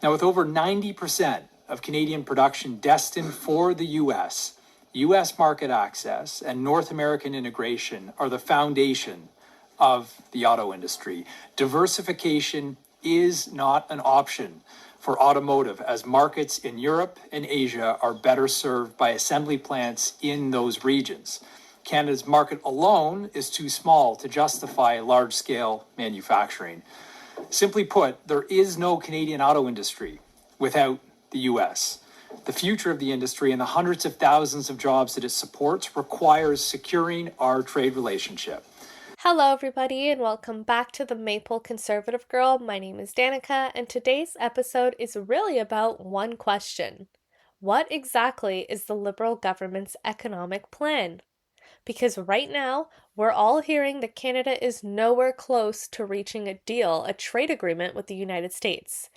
Now, with over 90% of Canadian production destined for the U.S. market access and North American integration are the foundation of the auto industry. Diversification is not an option for automotive, as markets in Europe and Asia are better served by assembly plants in those regions. Canada's market alone is too small to justify large-scale manufacturing. Simply put, there is no Canadian auto industry without the U.S. The future of the industry and the hundreds of thousands of jobs that it supports requires securing our trade relationship. Hello everybody and welcome back to the Maple Conservative Girl. My name is Danica and today's episode is really about one question. What exactly is the Liberal government's economic plan? Because right now, we're all hearing that Canada is nowhere close to reaching a deal, a trade agreement with the United States.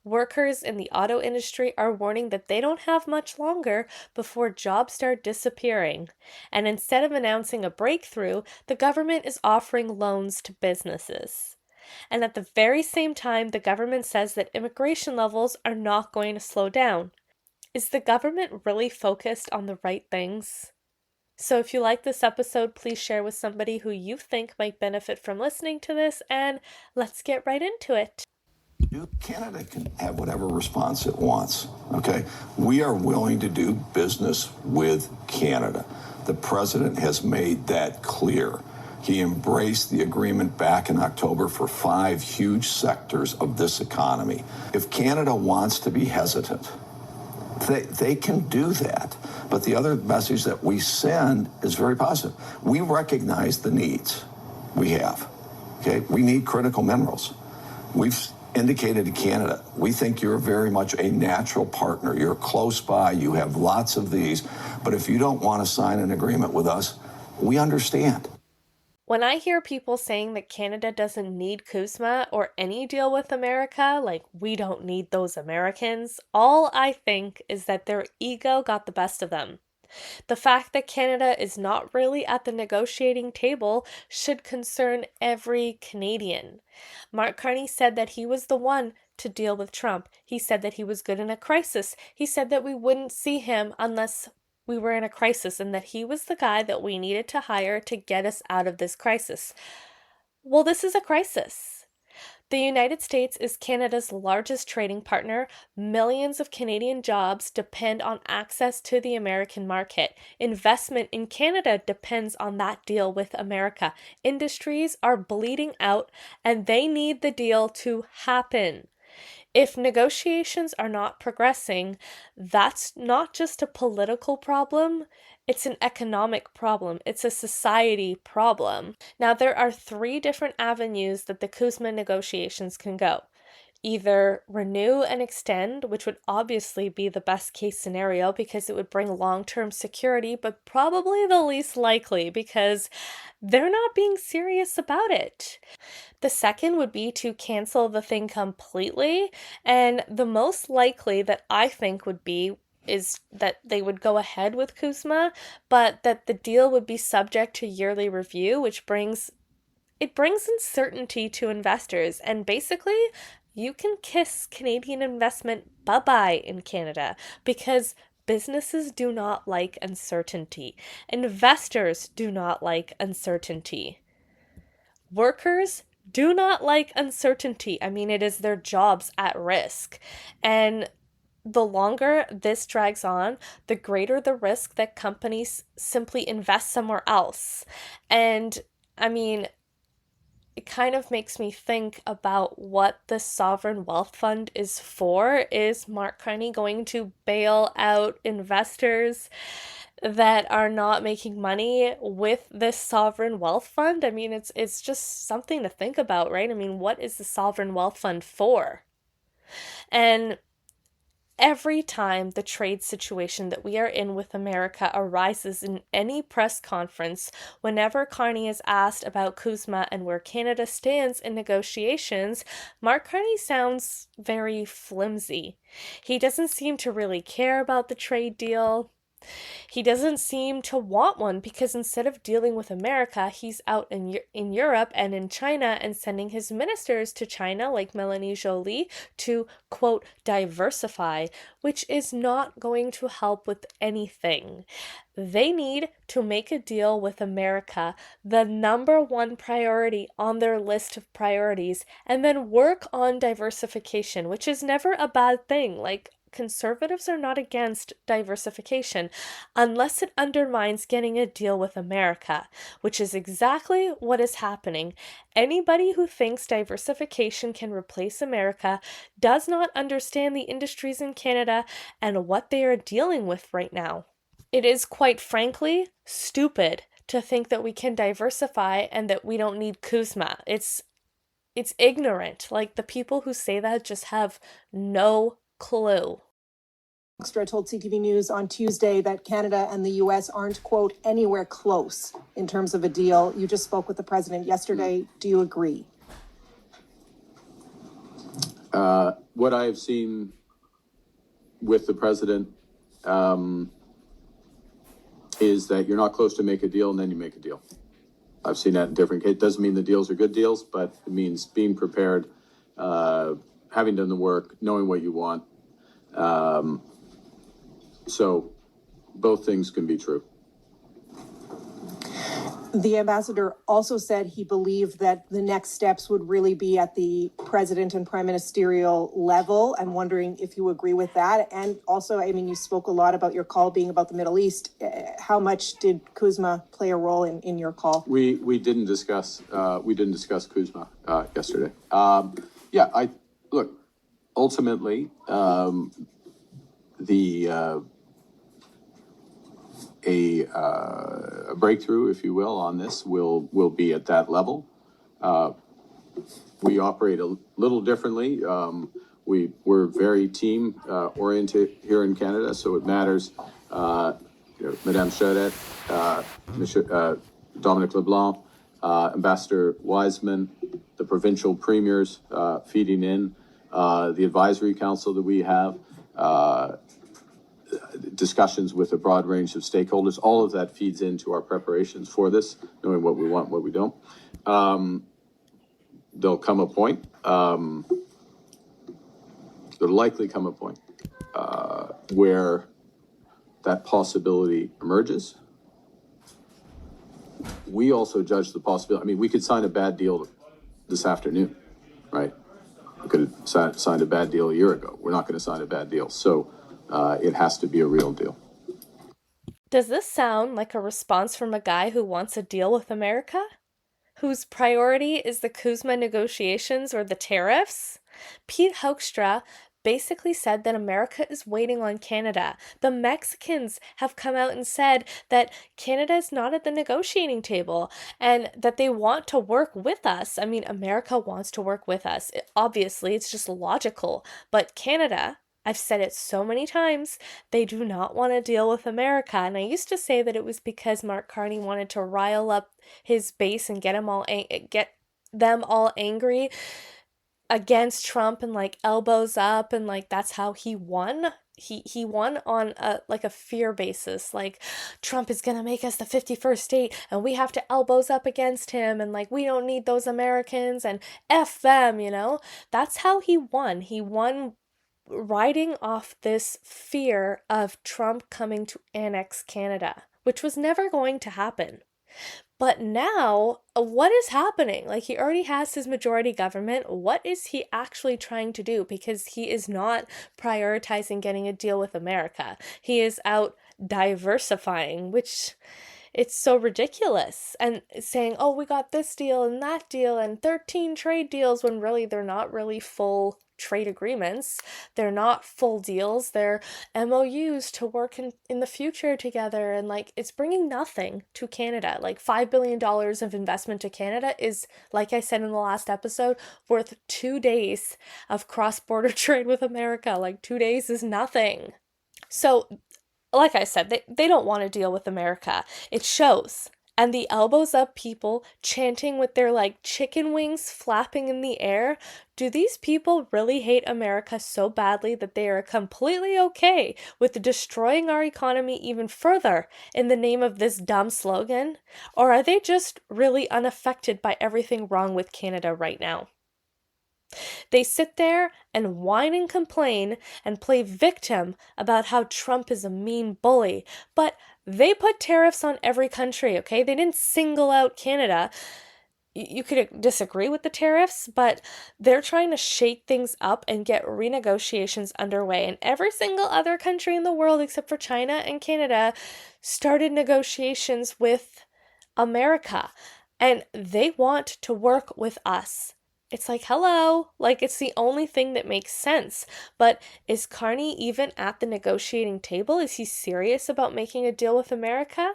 Workers in the auto industry are warning that they don't have much longer before jobs start disappearing. And instead of announcing a breakthrough, the government is offering loans to businesses. And at the very same time, the government says that immigration levels are not going to slow down. Is the government really focused on the right things? So if you like this episode, please share with somebody who you think might benefit from listening to this, and let's get right into it. Canada can have whatever response it wants, okay? We are willing to do business with Canada. The president has made that clear. He embraced the agreement back in October for 5 huge sectors of this economy. If Canada wants to be hesitant, they can do that. But the other message that we send is very positive. We recognize the needs we have, okay? We need critical minerals. We've indicated to Canada, we think you're very much a natural partner. You're close by, you have lots of these, but if you don't want to sign an agreement with us, we understand. When I hear people saying that Canada doesn't need CUSMA or any deal with America, like we don't need those Americans, all I think is that their ego got the best of them. The fact that Canada is not really at the negotiating table should concern every Canadian. Mark Carney said that he was the one to deal with Trump. He said that he was good in a crisis. He said that we wouldn't see him unless we were in a crisis and that he was the guy that we needed to hire to get us out of this crisis. Well, this is a crisis. The United States is Canada's largest trading partner. Millions of Canadian jobs depend on access to the American market. Investment in Canada depends on that deal with America. Industries are bleeding out and they need the deal to happen. If negotiations are not progressing, that's not just a political problem, it's an economic problem. It's a society problem. Now, there are 3 different avenues that the CUSMA negotiations can go. Either renew and extend, which would obviously be the best case scenario because it would bring long-term security, but probably the least likely because they're not being serious about it. The second would be to cancel the thing completely, and the most likely that I think would be is that they would go ahead with CUSMA, but that the deal would be subject to yearly review, which brings uncertainty to investors, and basically you can kiss Canadian investment bye-bye in Canada because businesses do not like uncertainty. Investors do not like uncertainty. Workers do not like uncertainty. I mean, it is their jobs at risk. And the longer this drags on, the greater the risk that companies simply invest somewhere else. And I mean, it kind of makes me think about what the Sovereign Wealth Fund is for. Is Mark Carney going to bail out investors that are not making money with this Sovereign Wealth Fund? I mean, it's just something to think about, right? I mean, what is the Sovereign Wealth Fund for? And every time the trade situation that we are in with America arises in any press conference, whenever Carney is asked about CUSMA and where Canada stands in negotiations, Mark Carney sounds very flimsy. He doesn't seem to really care about the trade deal. He doesn't seem to want one because instead of dealing with America, he's out in Europe and in China and sending his ministers to China, like Melanie Joly, to, quote, diversify, which is not going to help with anything. They need to make a deal with America, the number one priority on their list of priorities, and then work on diversification, which is never a bad thing. Like, conservatives are not against diversification unless it undermines getting a deal with America, which is exactly what is happening. Anybody who thinks diversification can replace America does not understand the industries in Canada and what they are dealing with right now. It is, quite frankly, stupid to think that we can diversify and that we don't need CUSMA. It's ignorant. Like, the people who say that just have no clue. Hoekstra told CTV News on Tuesday that Canada and the U.S. aren't, quote, anywhere close in terms of a deal. You just spoke with the president yesterday. Do you agree? What I have seen with the president is that you're not close to make a deal and then you make a deal. I've seen that in different cases. It doesn't mean the deals are good deals, but it means being prepared, having done the work, knowing what you want. So both things can be true. The ambassador also said he believed that the next steps would really be at the president and prime ministerial level. I'm wondering if you agree with that. And also, I mean, you spoke a lot about your call being about the Middle East. How much did CUSMA play a role in your call? We didn't discuss CUSMA yesterday. Look, ultimately, a breakthrough, if you will, on this will be at that level. We operate a little differently. We're very team oriented here in Canada, so it matters. Madame Charette, Monsieur Dominic LeBlanc, Ambassador Wiseman, the provincial premiers feeding in, the advisory council that we have. Discussions with a broad range of stakeholders, all of that feeds into our preparations for this, knowing what we want, what we don't. There'll come a point, there'll likely come a point where that possibility emerges. We also judge the possibility. I mean, we could sign a bad deal this afternoon, right? We could have signed a bad deal a year ago. We're not going to sign a bad deal. So it has to be a real deal. Does this sound like a response from a guy who wants a deal with America? Whose priority is the CUSMA negotiations or the tariffs? Pete Hoekstra basically said that America is waiting on Canada. The Mexicans have come out and said that Canada is not at the negotiating table and that they want to work with us. I mean, America wants to work with us. Obviously, it's just logical. But Canada, I've said it so many times, they do not want to deal with America. And I used to say that it was because Mark Carney wanted to rile up his base and get them all angry against Trump and like elbows up, and like that's how he won. He won on a fear basis, like Trump is gonna make us the 51st state and we have to elbows up against him and like we don't need those Americans and F them, you know? That's how he won. He won riding off this fear of Trump coming to annex Canada, which was never going to happen. But now, what is happening? Like, he already has his majority government. What is he actually trying to do? Because he is not prioritizing getting a deal with America. He is out diversifying, which it's so ridiculous. And saying, oh, we got this deal and that deal and 13 trade deals, when really they're not really full trade agreements. They're not full deals. They're MOUs to work in the future together. And like, it's bringing nothing to Canada. Like $5 billion of investment to Canada is, like I said in the last episode, worth 2 days of cross-border trade with America. Like 2 days is nothing. So like I said, they don't want to deal with America. It shows. And the elbows up people chanting with their like chicken wings flapping in the air, do these people really hate America so badly that they are completely okay with destroying our economy even further in the name of this dumb slogan? Or are they just really unaffected by everything wrong with Canada right now? They sit there and whine and complain and play victim about how Trump is a mean bully, but they put tariffs on every country, okay? They didn't single out Canada. You could disagree with the tariffs, but they're trying to shake things up and get renegotiations underway. And every single other country in the world, except for China and Canada, started negotiations with America. And they want to work with us. It's like, hello, like it's the only thing that makes sense. But is Carney even at the negotiating table? Is he serious about making a deal with America?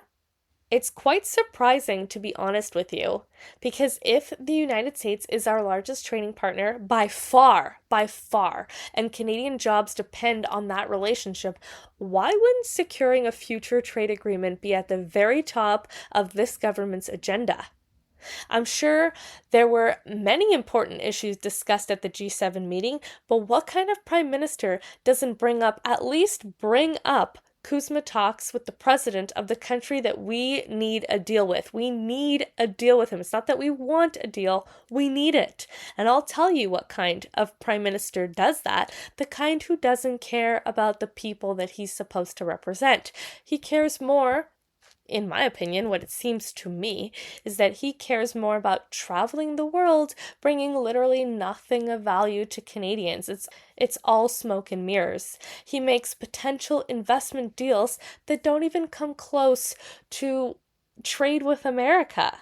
It's quite surprising, to be honest with you, because if the United States is our largest trading partner by far, and Canadian jobs depend on that relationship, why wouldn't securing a future trade agreement be at the very top of this government's agenda? I'm sure there were many important issues discussed at the G7 meeting, but what kind of prime minister doesn't at least bring up CUSMA talks with the president of the country that we need a deal with? We need a deal with him. It's not that we want a deal, we need it. And I'll tell you what kind of prime minister does that. The kind who doesn't care about the people that he's supposed to represent. He cares more, in my opinion, what it seems to me, is that he cares more about traveling the world, bringing literally nothing of value to Canadians. It's all smoke and mirrors. He makes potential investment deals that don't even come close to trade with America.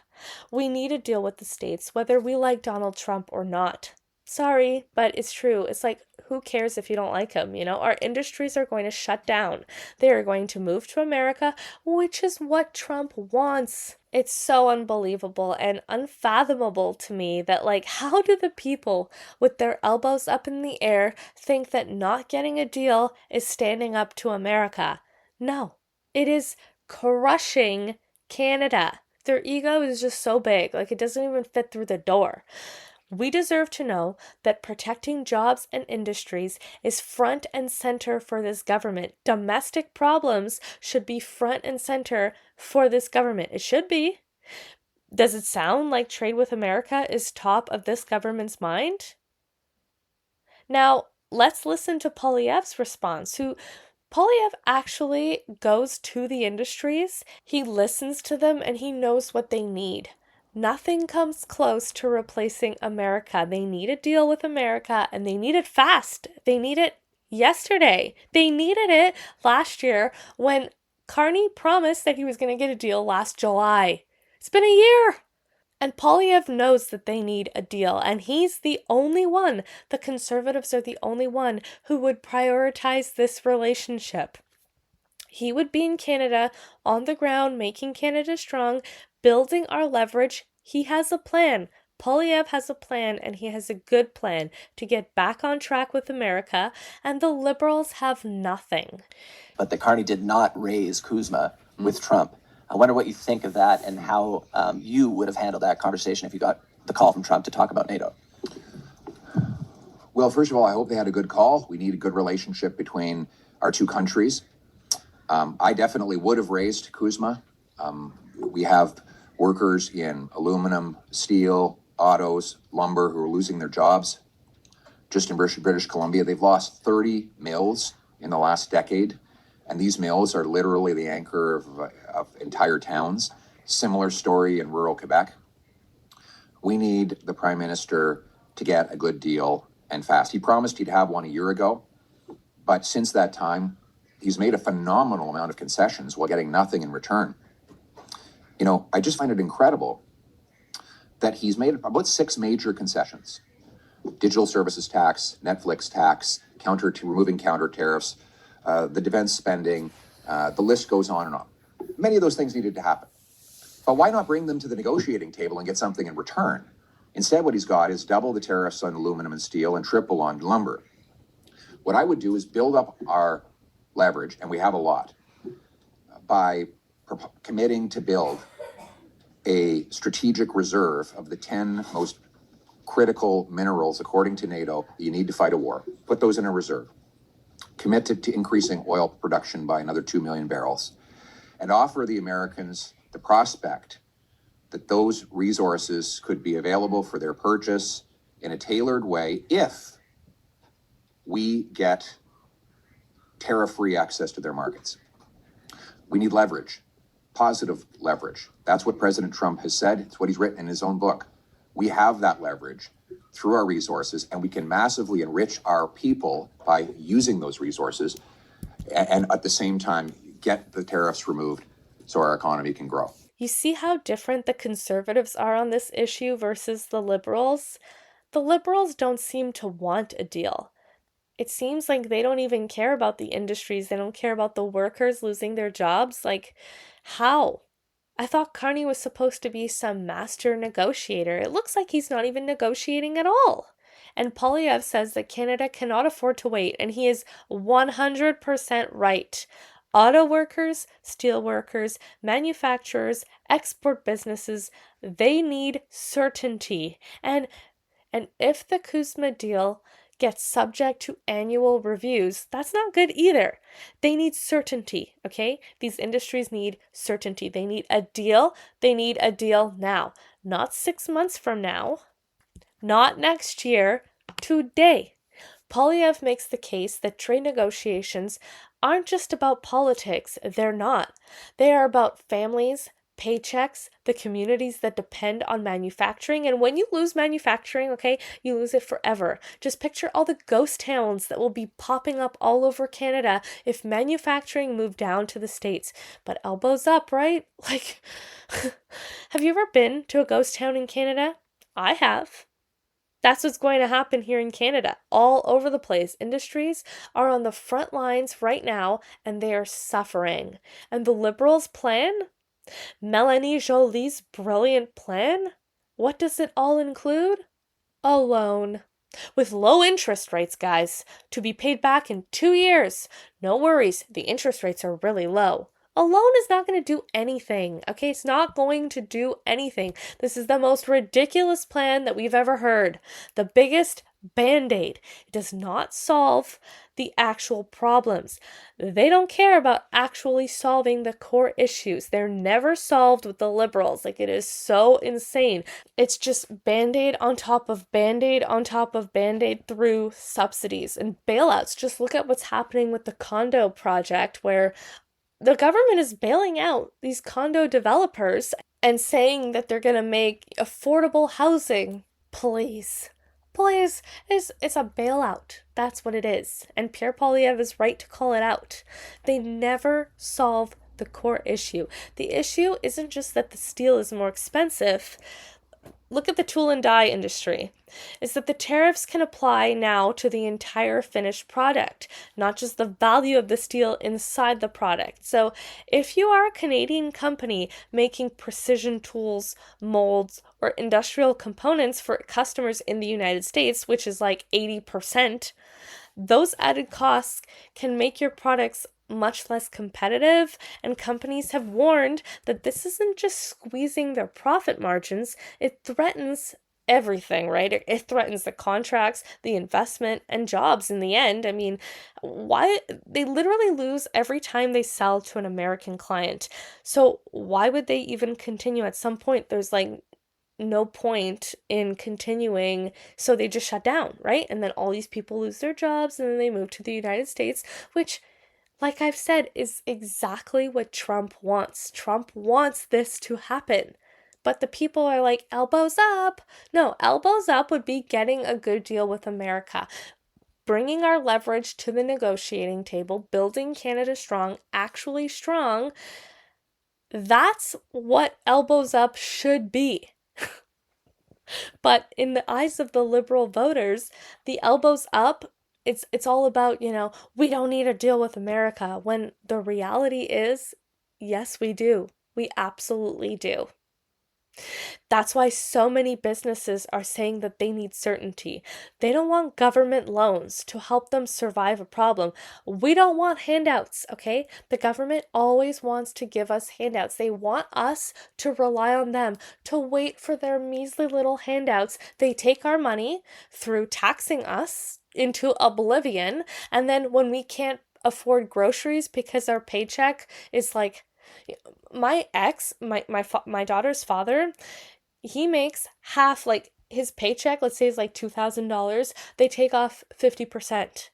We need a deal with the States, whether we like Donald Trump or not. Sorry, but it's true. It's like, who cares if you don't like him, you know? Our industries are going to shut down. They are going to move to America, which is what Trump wants. It's so unbelievable and unfathomable to me that, like, how do the people with their elbows up in the air think that not getting a deal is standing up to America? No, it is crushing Canada. Their ego is just so big, like it doesn't even fit through the door. We deserve to know that protecting jobs and industries is front and center for this government. Domestic problems should be front and center for this government. It should be. Does it sound like trade with America is top of this government's mind? Now, let's listen to Poilievre's response, Poilievre actually goes to the industries, he listens to them, and he knows what they need. Nothing comes close to replacing America. They need a deal with America, and they need it fast. They need it yesterday. They needed it last year when Carney promised that he was going to get a deal last July. It's been a year. And Poilievre knows that they need a deal, and he's the only one, the Conservatives are the only one who would prioritize this relationship. He would be in Canada, on the ground, making Canada strong, building our leverage. He has a plan. Poilievre has a plan, and he has a good plan to get back on track with America, and the Liberals have nothing. But that Carney did not raise CUSMA with Trump. I wonder what you think of that and how you would have handled that conversation if you got the call from Trump to talk about NATO. Well, first of all, I hope they had a good call. We need a good relationship between our two countries. I definitely would have raised CUSMA. We have workers in aluminum, steel, autos, lumber who are losing their jobs. Just in British Columbia, they've lost 30 mills in the last decade. And these mills are literally the anchor of entire towns. Similar story in rural Quebec. We need the Prime Minister to get a good deal and fast. He promised he'd have one a year ago, but since that time, he's made a phenomenal amount of concessions while getting nothing in return. You know, I just find it incredible that he's made about 6 major concessions. Digital services tax, Netflix tax, removing counter tariffs, the defense spending, the list goes on and on. Many of those things needed to happen. But why not bring them to the negotiating table and get something in return? Instead, what he's got is double the tariffs on aluminum and steel and triple on lumber. What I would do is build up our leverage, and we have a lot, by committing to build a strategic reserve of the 10 most critical minerals, according to NATO, that you need to fight a war. Put those in a reserve. Commit to increasing oil production by another 2 million barrels, and offer the Americans the prospect that those resources could be available for their purchase in a tailored way if we get tariff-free access to their markets. We need leverage, positive leverage. That's what President Trump has said. It's what he's written in his own book. We have that leverage through our resources, and we can massively enrich our people by using those resources, and at the same time get the tariffs removed so our economy can grow. You see how different the conservatives are on this issue versus the liberals? The liberals don't seem to want a deal. It seems like they don't even care about the industries. They don't care about the workers losing their jobs. Like, how? I thought Carney was supposed to be some master negotiator. It looks like he's not even negotiating at all. And Poilievre says that Canada cannot afford to wait, and he is 100% right. Auto workers, steel workers, manufacturers, export businesses, they need certainty. And if the CUSMA deal gets subject to annual reviews, that's not good either. They need certainty, okay? These industries need certainty. They need a deal. They need a deal now. Not 6 months from now. Not next year. Today. Poilievre makes the case that trade negotiations aren't just about politics. They're not. They are about families, paychecks, the communities that depend on manufacturing. And when you lose manufacturing, okay, you lose it forever. Just picture all the ghost towns that will be popping up all over Canada if manufacturing moved down to the States. But elbows up, right? Like, have you ever been to a ghost town in Canada? I have. That's what's going to happen here in Canada. All over the place. Industries are on the front lines right now, and they are suffering. And the Liberals' plan? Melanie Joly's brilliant plan? What does it all include? A loan. With low interest rates, guys, to be paid back in 2 years. No worries, the interest rates are really low. A loan is not going to do anything, okay? It's not going to do anything. This is the most ridiculous plan that we've ever heard. The biggest Band-Aid. It does not solve the actual problems. They don't care about actually solving the core issues. They're never solved with the Liberals. Like, it is so insane. It's just Band-Aid on top of Band-Aid on top of Band-Aid through subsidies and bailouts. Just look at what's happening with the condo project, where the government is bailing out these condo developers and saying that they're going to make affordable housing. Please, it's a bailout. That's what it is. And Pierre Poilievre is right to call it out. They never solve the core issue. The issue isn't just that the steel is more expensive. Look at the tool and die industry. Is that the tariffs can apply now to the entire finished product, not just the value of the steel inside the product. So if you are a Canadian company making precision tools, molds, or industrial components for customers in the United States, which is like 80%, those added costs can make your products much less competitive, and companies have warned that this isn't just squeezing their profit margins, it threatens everything, right? It threatens the contracts, the investment, and jobs in the end. I mean, why they literally lose every time they sell to an American client. So why would they even continue? At some point, there's like no point in continuing, so they just shut down, right? And then all these people lose their jobs, and then they move to the United States, which, like I've said, is exactly what Trump wants. Trump wants this to happen. But the people are like, elbows up. No, elbows up would be getting a good deal with America, bringing our leverage to the negotiating table, building Canada strong, actually strong. That's what elbows up should be. But in the eyes of the Liberal voters, the elbows up, it's all about, we don't need to deal with America, when the reality is, yes, we do. We absolutely do. That's why so many businesses are saying that they need certainty. They don't want government loans to help them survive a problem. We don't want handouts, okay? The government always wants to give us handouts. They want us to rely on them, to wait for their measly little handouts. They take our money through taxing us into oblivion, and then when we can't afford groceries because our paycheck is like my daughter's father, he makes half, like his paycheck, let's say is like $2,000, they take off 50%.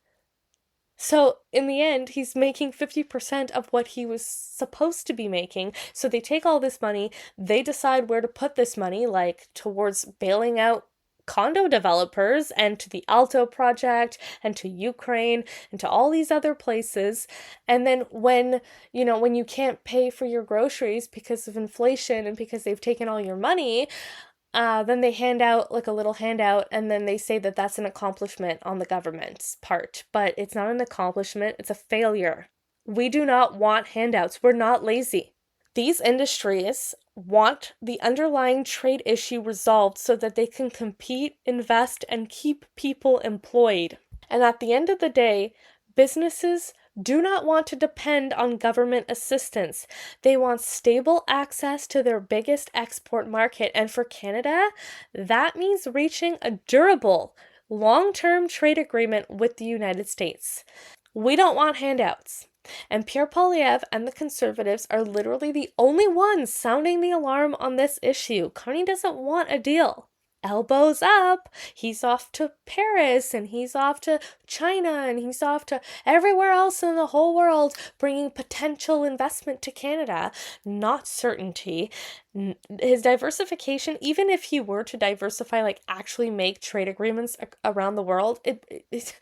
So in the end, he's making 50% of what he was supposed to be making. So they take all this money, they decide where to put this money, like towards bailing out condo developers and to the Alto project and to Ukraine and to all these other places. And then when you can't pay for your groceries because of inflation and because they've taken all your money, then they hand out like a little handout, and then they say that that's an accomplishment on the government's part. But it's not an accomplishment, it's a failure. We do not want handouts. We're not lazy. These industries want the underlying trade issue resolved so that they can compete, invest, and keep people employed. And at the end of the day, businesses do not want to depend on government assistance. They want stable access to their biggest export market. And for Canada, that means reaching a durable, long-term trade agreement with the United States. We don't want handouts. And Pierre Poilievre and the Conservatives are literally the only ones sounding the alarm on this issue. Carney doesn't want a deal. Elbows up. He's off to Paris, and he's off to China, and he's off to everywhere else in the whole world, bringing potential investment to Canada, not certainty. His diversification, even if he were to diversify, like actually make trade agreements around the world, it's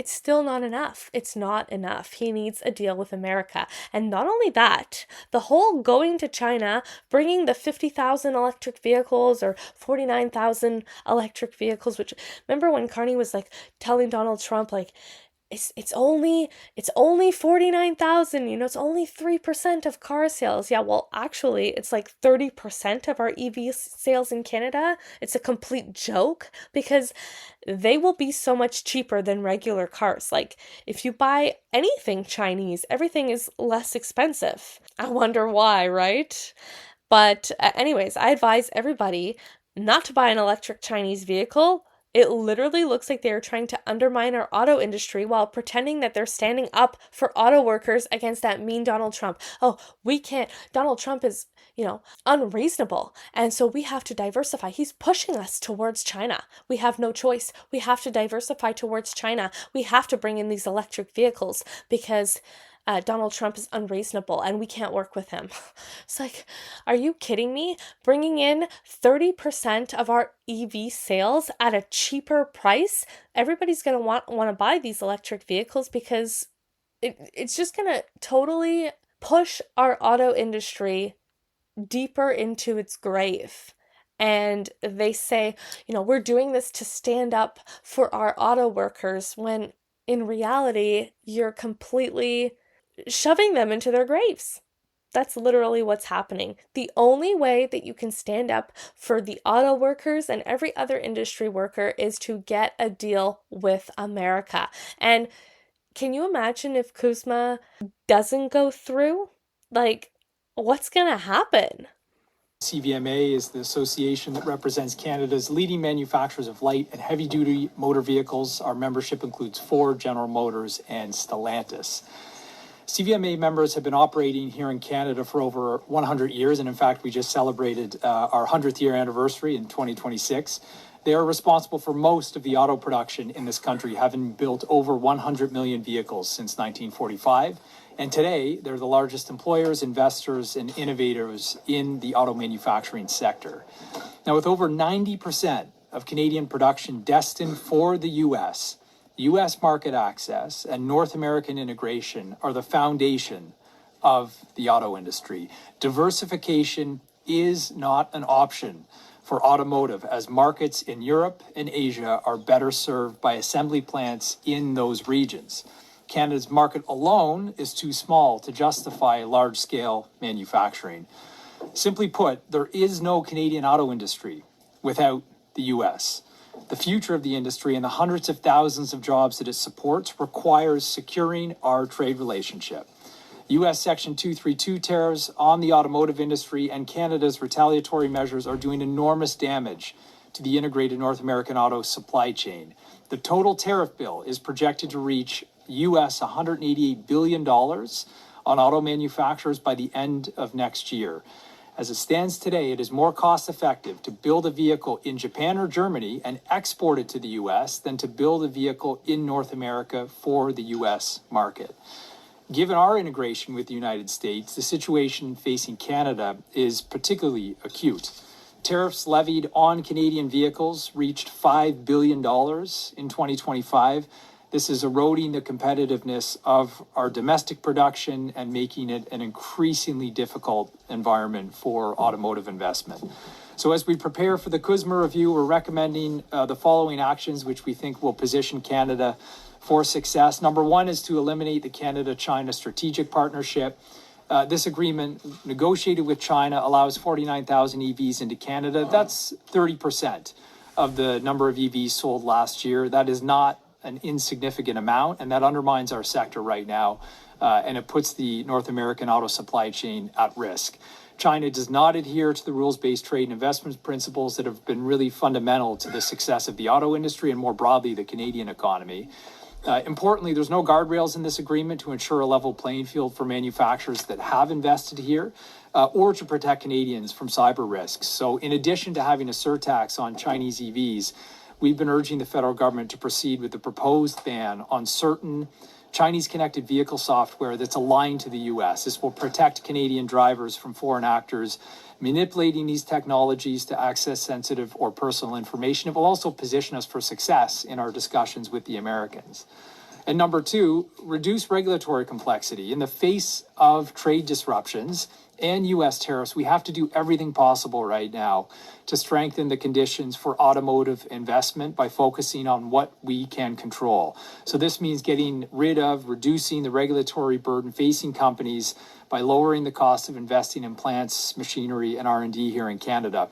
still not enough. It's not enough. He needs a deal with America. And not only that, the whole going to China, bringing the 50,000 electric vehicles or 49,000 electric vehicles, which, remember when Carney was like telling Donald Trump, like, it's only 49,000, it's only 3% of car sales. Yeah, well, actually, it's like 30% of our EV sales in Canada. It's a complete joke because they will be so much cheaper than regular cars. Like, if you buy anything Chinese, everything is less expensive. I wonder why, right? But anyways, I advise everybody not to buy an electric Chinese vehicle. It literally looks like they're trying to undermine our auto industry while pretending that they're standing up for auto workers against that mean Donald Trump. Oh, we can't. Donald Trump is, unreasonable. And so we have to diversify. He's pushing us towards China. We have no choice. We have to diversify towards China. We have to bring in these electric vehicles because Donald Trump is unreasonable and we can't work with him. It's like, are you kidding me? Bringing in 30% of our EV sales at a cheaper price? Everybody's going to want to buy these electric vehicles because it's just going to totally push our auto industry deeper into its grave. And they say, we're doing this to stand up for our auto workers, when in reality, you're completely shoving them into their graves. That's literally what's happening. The only way that you can stand up for the auto workers and every other industry worker is to get a deal with America. And can you imagine if CUSMA doesn't go through? Like, what's going to happen? CVMA is the association that represents Canada's leading manufacturers of light and heavy-duty motor vehicles. Our membership includes Ford, General Motors, and Stellantis. CVMA members have been operating here in Canada for over 100 years, and in fact, we just celebrated our 100th year anniversary in 2026. They are responsible for most of the auto production in this country, having built over 100 million vehicles since 1945. And today, they're the largest employers, investors, and innovators in the auto manufacturing sector. Now, with over 90% of Canadian production destined for the U.S., U.S. market access and North American integration are the foundation of the auto industry. Diversification is not an option for automotive, as markets in Europe and Asia are better served by assembly plants in those regions. Canada's market alone is too small to justify large-scale manufacturing. Simply put, there is no Canadian auto industry without the US. The future of the industry and the hundreds of thousands of jobs that it supports requires securing our trade relationship. U.S. Section 232 tariffs on the automotive industry and Canada's retaliatory measures are doing enormous damage to the integrated North American auto supply chain. The total tariff bill is projected to reach U.S. $188 billion on auto manufacturers by the end of next year. As it stands today, it is more cost effective to build a vehicle in Japan or Germany and export it to the U.S. than to build a vehicle in North America for the U.S. market. Given our integration with the United States, the situation facing Canada is particularly acute. Tariffs levied on Canadian vehicles reached $5 billion in 2025. This is eroding the competitiveness of our domestic production and making it an increasingly difficult environment for automotive investment. So as we prepare for the CUSMA review, we're recommending the following actions, which we think will position Canada for success. Number one is to eliminate the Canada-China strategic partnership. This agreement negotiated with China allows 49,000 EVs into Canada. That's 30% of the number of EVs sold last year. That is not an insignificant amount, and that undermines our sector right now, and it puts the North American auto supply chain at risk. China does not adhere to the rules-based trade and investment principles that have been really fundamental to the success of the auto industry and more broadly the Canadian economy. Importantly, there's no guardrails in this agreement to ensure a level playing field for manufacturers that have invested here or to protect Canadians from cyber risks. So in addition to having a surtax on Chinese EVs, we've been urging the federal government to proceed with the proposed ban on certain Chinese connected vehicle software that's aligned to the US. This will protect Canadian drivers from foreign actors manipulating these technologies to access sensitive or personal information. It will also position us for success in our discussions with the Americans. And number two, reduce regulatory complexity. In the face of trade disruptions and US tariffs, we have to do everything possible right now to strengthen the conditions for automotive investment by focusing on what we can control. So this means getting rid of, reducing the regulatory burden facing companies by lowering the cost of investing in plants, machinery, and R&D here in Canada.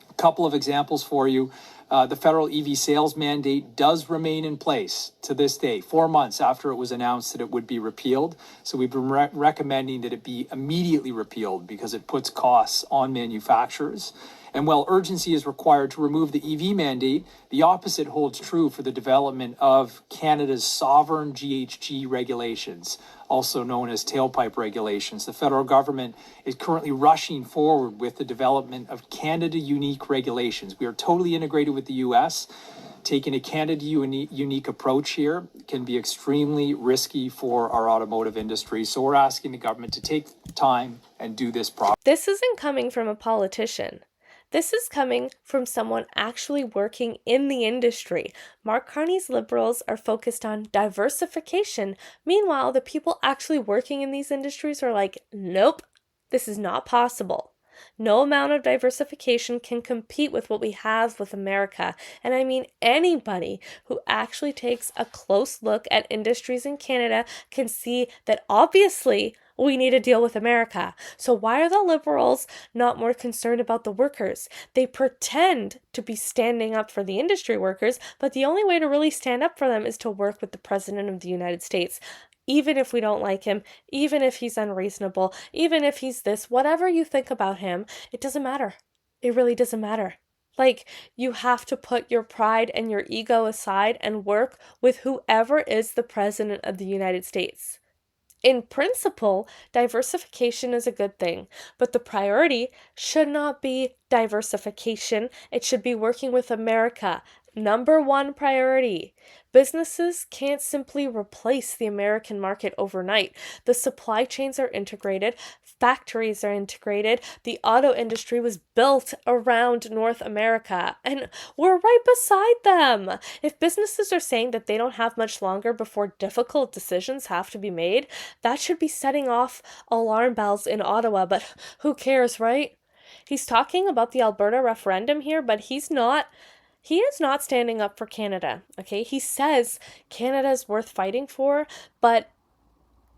A couple of examples for you. The federal EV sales mandate does remain in place to this day, 4 months after it was announced that it would be repealed. So we've been recommending that it be immediately repealed because it puts costs on manufacturers. And while urgency is required to remove the EV mandate, the opposite holds true for the development of Canada's sovereign GHG regulations, also known as tailpipe regulations. The federal government is currently rushing forward with the development of Canada-unique regulations. We are totally integrated with the US. Taking a Canada-unique approach here can be extremely risky for our automotive industry. So we're asking the government to take time and do this properly. This isn't coming from a politician. This is coming from someone actually working in the industry. Mark Carney's Liberals are focused on diversification. Meanwhile, the people actually working in these industries are like, nope, this is not possible. No amount of diversification can compete with what we have with America. And I mean, anybody who actually takes a close look at industries in Canada can see that obviously we need to deal with America. So why are the Liberals not more concerned about the workers? They pretend to be standing up for the industry workers, but the only way to really stand up for them is to work with the President of the United States. Even if we don't like him, even if he's unreasonable, even if he's this, whatever you think about him, it doesn't matter. It really doesn't matter. Like, you have to put your pride and your ego aside and work with whoever is the President of the United States. In principle, diversification is a good thing, but the priority should not be diversification. It should be working with America. Number one priority. Businesses can't simply replace the American market overnight. The supply chains are integrated, factories are integrated, the auto industry was built around North America, and we're right beside them. If businesses are saying that they don't have much longer before difficult decisions have to be made, that should be setting off alarm bells in Ottawa, but who cares, right? He's talking about the Alberta referendum here, but he is not standing up for Canada, okay? He says Canada is worth fighting for, but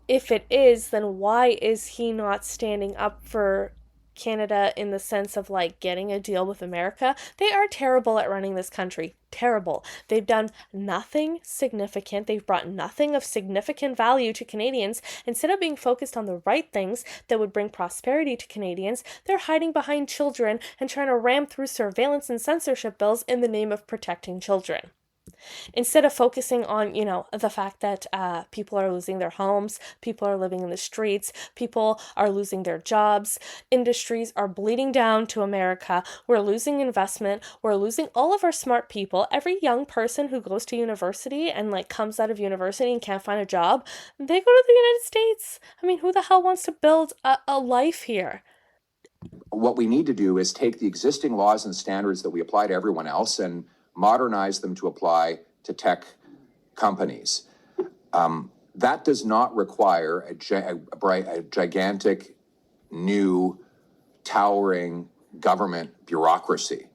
if it is, then why is he not standing up for Canada in the sense of like getting a deal with America. They are terrible at running this country. Terrible. They've done nothing significant. They've brought nothing of significant value to Canadians. Instead of being focused on the right things that would bring prosperity to Canadians, they're hiding behind children and trying to ram through surveillance and censorship bills in the name of protecting children. Instead of focusing on, the fact that people are losing their homes, people are living in the streets, people are losing their jobs, industries are bleeding down to America, we're losing investment, we're losing all of our smart people. Every young person who goes to university and like comes out of university and can't find a job, they go to the United States. I mean, who the hell wants to build a life here? What we need to do is take the existing laws and standards that we apply to everyone else and modernize them to apply to tech companies. That does not require a gigantic, new, towering government bureaucracy.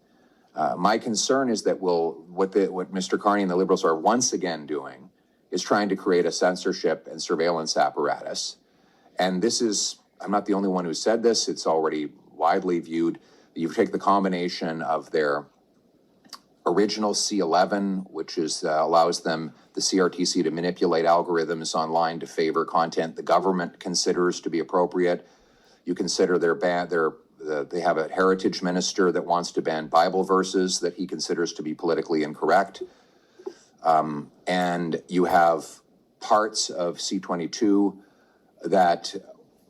My concern is that what Mr. Carney and the Liberals are once again doing is trying to create a censorship and surveillance apparatus. And this is, I'm not the only one who said this, it's already widely viewed. You take the combination of their original C11, which is allows them, the CRTC, to manipulate algorithms online to favor content the government considers to be appropriate. You consider they have a heritage minister that wants to ban Bible verses that he considers to be politically incorrect. And you have parts of C22 that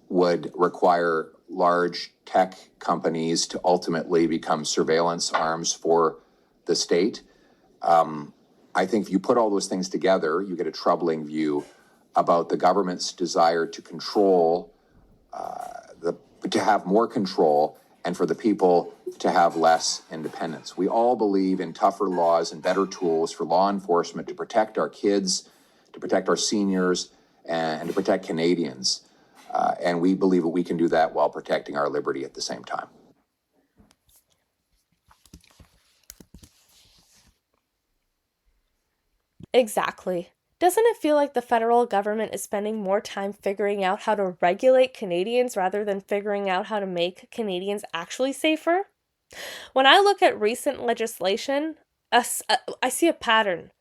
would require large tech companies to ultimately become surveillance arms for the state. I think if you put all those things together, you get a troubling view about the government's desire to control, to have more control, and for the people to have less independence. We all believe in tougher laws and better tools for law enforcement to protect our kids, to protect our seniors, and to protect Canadians. And we believe that we can do that while protecting our liberty at the same time. Exactly. Doesn't it feel like the federal government is spending more time figuring out how to regulate Canadians rather than figuring out how to make Canadians actually safer? When I look at recent legislation, I see a pattern.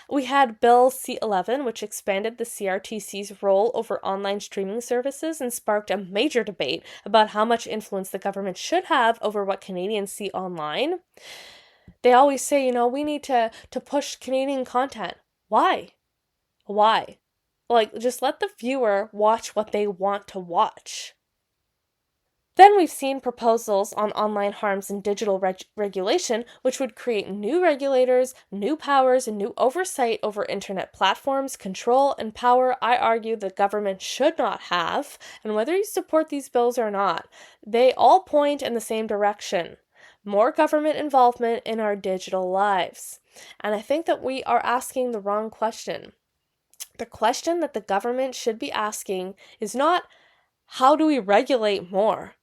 We had Bill C11, which expanded the CRTC's role over online streaming services and sparked a major debate about how much influence the government should have over what Canadians see online. They always say, we need to push Canadian content. Why? Why? Like, just let the viewer watch what they want to watch. Then we've seen proposals on online harms and digital regulation, which would create new regulators, new powers, and new oversight over internet platforms, control, and power I argue the government should not have. And whether you support these bills or not, they all point in the same direction. More government involvement in our digital lives. And I think that we are asking the wrong question. The question that the government should be asking is not, how do we regulate more?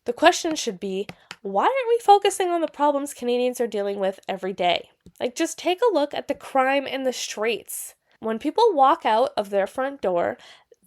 The question should be, why aren't we focusing on the problems Canadians are dealing with every day? Like, just take a look at the crime in the streets. When people walk out of their front door,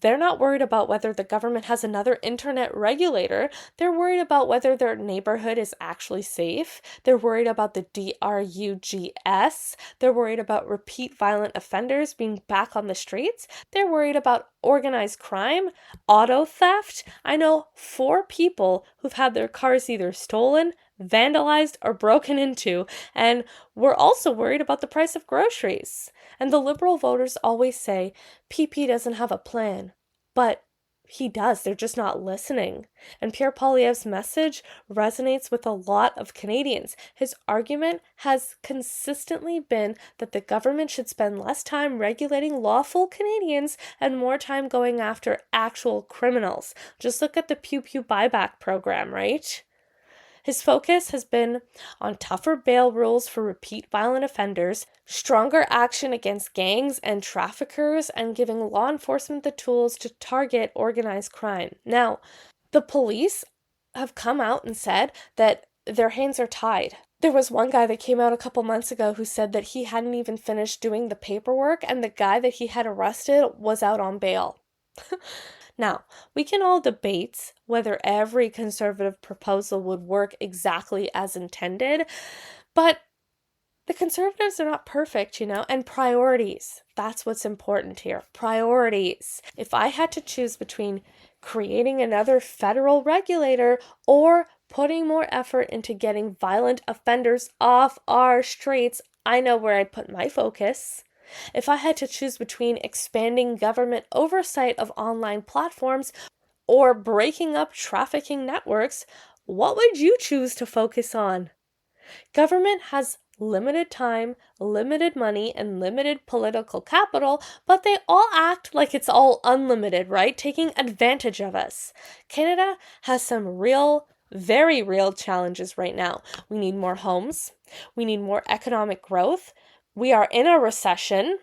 they're not worried about whether the government has another internet regulator. They're worried about whether their neighborhood is actually safe. They're worried about the DRUGS. They're worried about repeat violent offenders being back on the streets. They're worried about organized crime, auto theft. I know 4 people who've had their cars either stolen, vandalized, or broken into, and we're also worried about the price of groceries. And the Liberal voters always say, PP doesn't have a plan. But he does, they're just not listening. And Pierre Poilievre's message resonates with a lot of Canadians. His argument has consistently been that the government should spend less time regulating lawful Canadians and more time going after actual criminals. Just look at the Pew Pew buyback program, right? His focus has been on tougher bail rules for repeat violent offenders, stronger action against gangs and traffickers, and giving law enforcement the tools to target organized crime. Now, the police have come out and said that their hands are tied. There was one guy that came out a couple months ago who said that he hadn't even finished doing the paperwork, and the guy that he had arrested was out on bail. Now, we can all debate whether every conservative proposal would work exactly as intended, but the conservatives are not perfect, and priorities. That's what's important here. Priorities. If I had to choose between creating another federal regulator or putting more effort into getting violent offenders off our streets, I know where I'd put my focus. If I had to choose between expanding government oversight of online platforms or breaking up trafficking networks, what would you choose to focus on? Government has limited time, limited money, and limited political capital, but they all act like it's all unlimited, right? Taking advantage of us. Canada has some real, very real challenges right now. We need more homes. We need more economic growth. We are in a recession.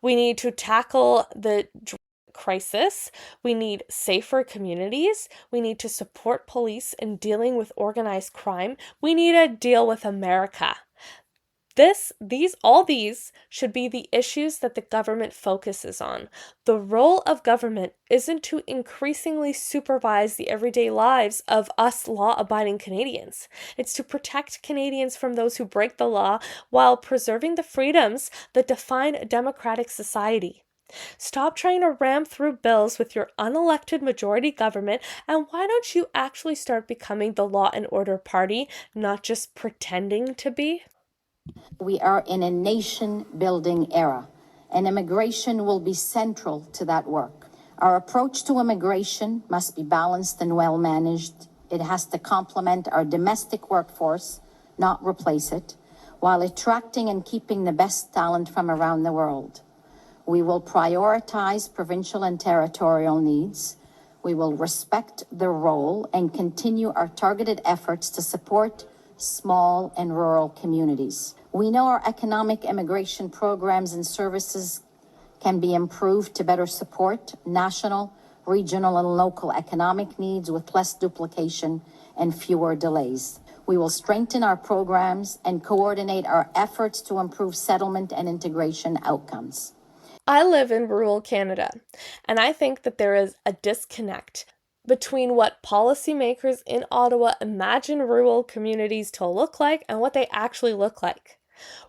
We need to tackle the crisis. We need safer communities. We need to support police in dealing with organized crime. We need to deal with America. All these should be the issues that the government focuses on. The role of government isn't to increasingly supervise the everyday lives of us law-abiding Canadians. It's to protect Canadians from those who break the law while preserving the freedoms that define a democratic society. Stop trying to ram through bills with your unelected majority government, and why don't you actually start becoming the law and order party, not just pretending to be? We are in a nation-building era, and immigration will be central to that work. Our approach to immigration must be balanced and well-managed. It has to complement our domestic workforce, not replace it, while attracting and keeping the best talent from around the world. We will prioritize provincial and territorial needs. We will respect their role and continue our targeted efforts to support small and rural communities. We know our economic immigration programs and services can be improved to better support national, regional, and local economic needs with less duplication and fewer delays. We will strengthen our programs and coordinate our efforts to improve settlement and integration outcomes. I live in rural Canada, and I think that there is a disconnect between what policymakers in Ottawa imagine rural communities to look like and what they actually look like.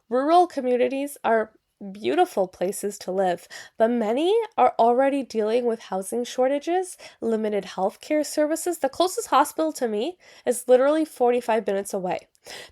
Rural communities are beautiful places to live, but many are already dealing with housing shortages, limited healthcare services. The closest hospital to me is literally 45 minutes away.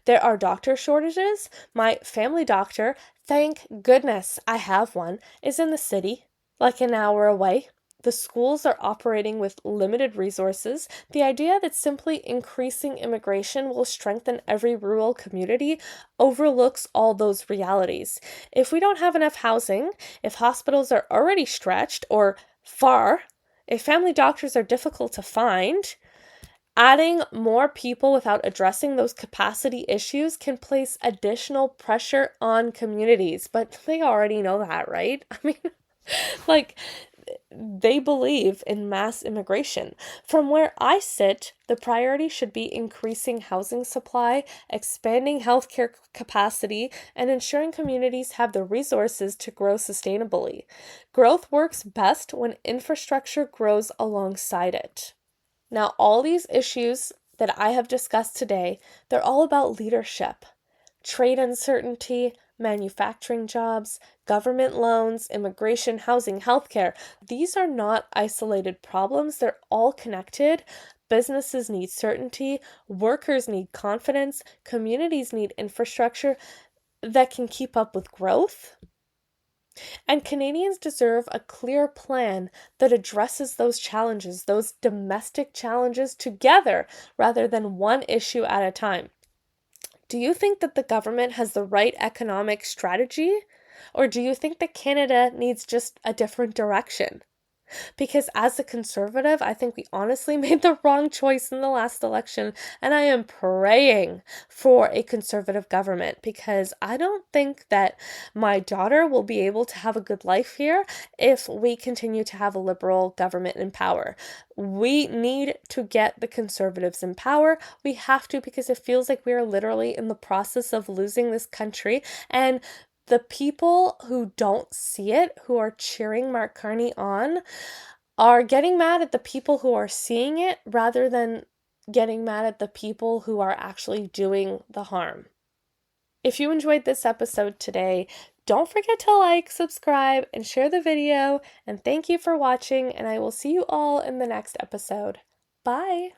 There are doctor shortages. My family doctor, thank goodness I have one, is in the city, like an hour away. The schools are operating with limited resources. The idea that simply increasing immigration will strengthen every rural community overlooks all those realities. If we don't have enough housing, if hospitals are already stretched or far, if family doctors are difficult to find, adding more people without addressing those capacity issues can place additional pressure on communities. But they already know that, right? I mean, they believe in mass immigration. From where I sit, the priority should be increasing housing supply, expanding healthcare capacity, and ensuring communities have the resources to grow sustainably. Growth works best when infrastructure grows alongside it. Now, all these issues that I have discussed today, they're all about leadership. Trade uncertainty, manufacturing jobs, government loans, immigration, housing, healthcare. These are not isolated problems. They're all connected. Businesses need certainty, workers need confidence, communities need infrastructure that can keep up with growth. And Canadians deserve a clear plan that addresses those challenges, those domestic challenges together rather than one issue at a time. Do you think that the government has the right economic strategy? Or do you think that Canada needs just a different direction? Because as a conservative, I think we honestly made the wrong choice in the last election, and I am praying for a conservative government because I don't think that my daughter will be able to have a good life here if we continue to have a liberal government in power. We need to get the conservatives in power. We have to, because it feels like we are literally in the process of losing this country, and the people who don't see it, who are cheering Mark Carney on, are getting mad at the people who are seeing it rather than getting mad at the people who are actually doing the harm. If you enjoyed this episode today, don't forget to like, subscribe, and share the video. And thank you for watching, and I will see you all in the next episode. Bye!